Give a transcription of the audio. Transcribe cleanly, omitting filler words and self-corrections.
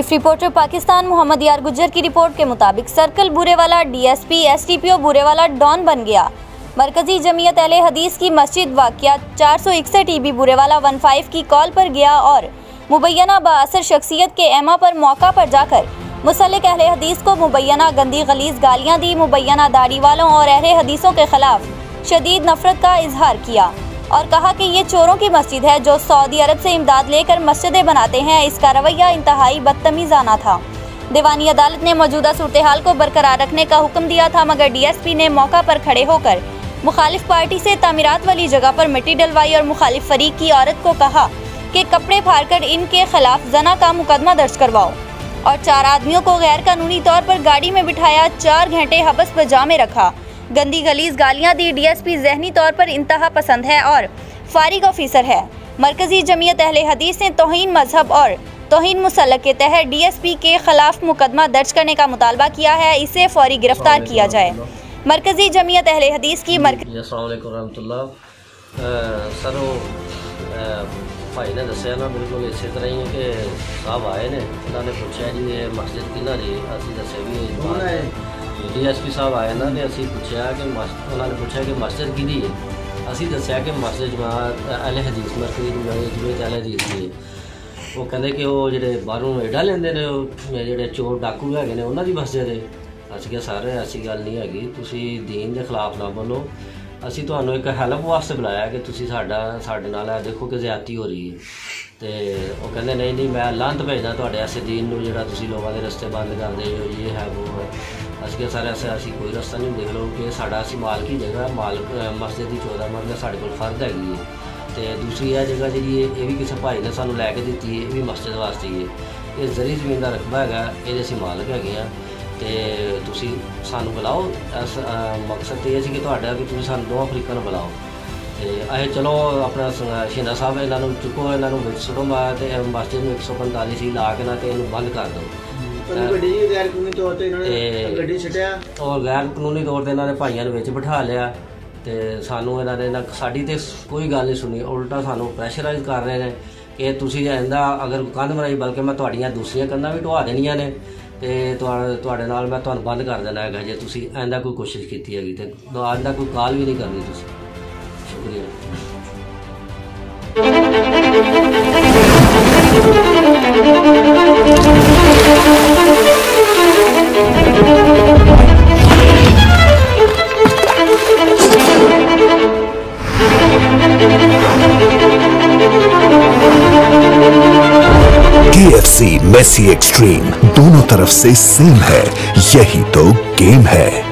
Chief reporter Pakistan Mohammad यार गुज्जर की report के मुताबिक circle Burewala DSP STPO Burewala don बन गया। मरकजी जमीयत अहले हदीस की मस्जिद वाक़िया 461 ईबी बूरेवाला 15 की कॉल पर गया और मुबैना बाअसर शख्सियत के एमा पर मौका पर जाकर मुसल्लिक अहले हदीस को मुबैना गंदी गलीज गालियाँ दी। मुबैना दाढ़ी वालों और अहले हदीसों के खिलाफ शदीद नफरत का इजहार किया और कहा कि ये चोरों की मस्जिद है जो सऊदी अरब से इमदाद लेकर मस्जिदें बनाते हैं। इसका रवैया इंतहाई बदतमीज़ाना था। दीवानी अदालत ने मौजूदा सूरत हाल को बरकरार रखने का हुक्म दिया था, मगर डीएसपी ने मौका पर खड़े होकर मुखालिफ पार्टी से तामीरात वाली जगह पर मिट्टी डलवाई और मुखालिफ फरीक की औरत को कहा कि कपड़े फाड़कर इनके खिलाफ जना का मुकदमा दर्ज करवाओ और 4 आदमियों को गैर कानूनी तौर पर गाड़ी में बिठाया, 4 घंटे हबस बजा में रखा, गंदी गलीज गालियां दी। डीएसपी जहनी तौर पर इंतहा पसंद है और फारिग ऑफिसर है। मरकजी जमीयत अहले हदीस ने तौहीन मजहब और तौहीन मुसल्लक के तहत डीएसपी के खिलाफ मुकदमा दर्ज करने का मुतालबा किया है। इसे फौरी गिरफ्तार किया जाए। मरकजी जमीयत अहले हदीस की भाई ने दसिया ना बिल्कुल इस तरह ही कि साहब आए ने, उन्होंने पूछा जी ये मस्जिद किना जी, असी दसिया भी डीएसपी साहब आए ना, तो असी पूछा कि उन्होंने पूछा कि मस्जिद कि है, असी दसिया कि मस्जिद जमात अहले हदीस मरकजी जमीयत अहले हदीस की है। वो कहते कि वो जो बाहरों एडा लेंदे ने जो चोर डाकू है उन्हों की मस्जिद है। अस क्या सर ऐसी गल नहीं हैगी, तुसी दीन के खिलाफ ना बोलो, असी तुहानू एक हैल्प वास्ते बुलाया कि तुसी साडे नाल देखो कि ज्यादती हो रही है। तो वो कहते नहीं नहीं मैं लांत भेजना तुहाडे ऐसे दीन नूं जिहड़ा तुसी लोगों के रस्ते बंद कर दे हो, ये है वो है। अस क्या सर ऐसे असी कोई रस्ता नहीं, देख लो कि साडा असी मालकी जगह मालक मस्जिद की 14 मरले साडे कोल फर्द हैगी है। तो दूसरी यह जगह जी ये भी किसी भाई ने सानू लैके दी है, ये भी मस्जिद वास्ते ही है। ये जरी जमीन का रकबा है, ये असी मालक है। तो तुसी सानू बुलाओ, मकसद तो यह कि तुहाडा कि तुसी सानू 2 अफ्रीका नूं बुलाओ। तो अस चलो अपना शिंदा साहब इन्हों चुको, इन्हों विच सुटो, मस्जिद में 145 ही ला के ना तो इन्हू बंद कर दो। और गैर कानूनी तौर पर इन्होंने भाइयों ने विच बिठा लिया। तो सानू इन्होंने साड़ी तो कोई गल नहीं सुनी, उल्टा सानू प्रैशराइज कर रहे हैं कि तुसी इंदा अगर कंध बनाई, बल्कि मैं तुहाड़ियां दूसरियां कंधां भी ढवा देनियां ने, तो तुहाडे नाल मैं तुहानू बंद कर देना है जे तुसी इंदा कोई कोशिश की हैगी, तो इंदा कोई कॉल भी नहीं करनी तुसी। शुक्रिया। KFC मेसी एक्सट्रीम दोनों तरफ से सेम है, यही तो गेम है।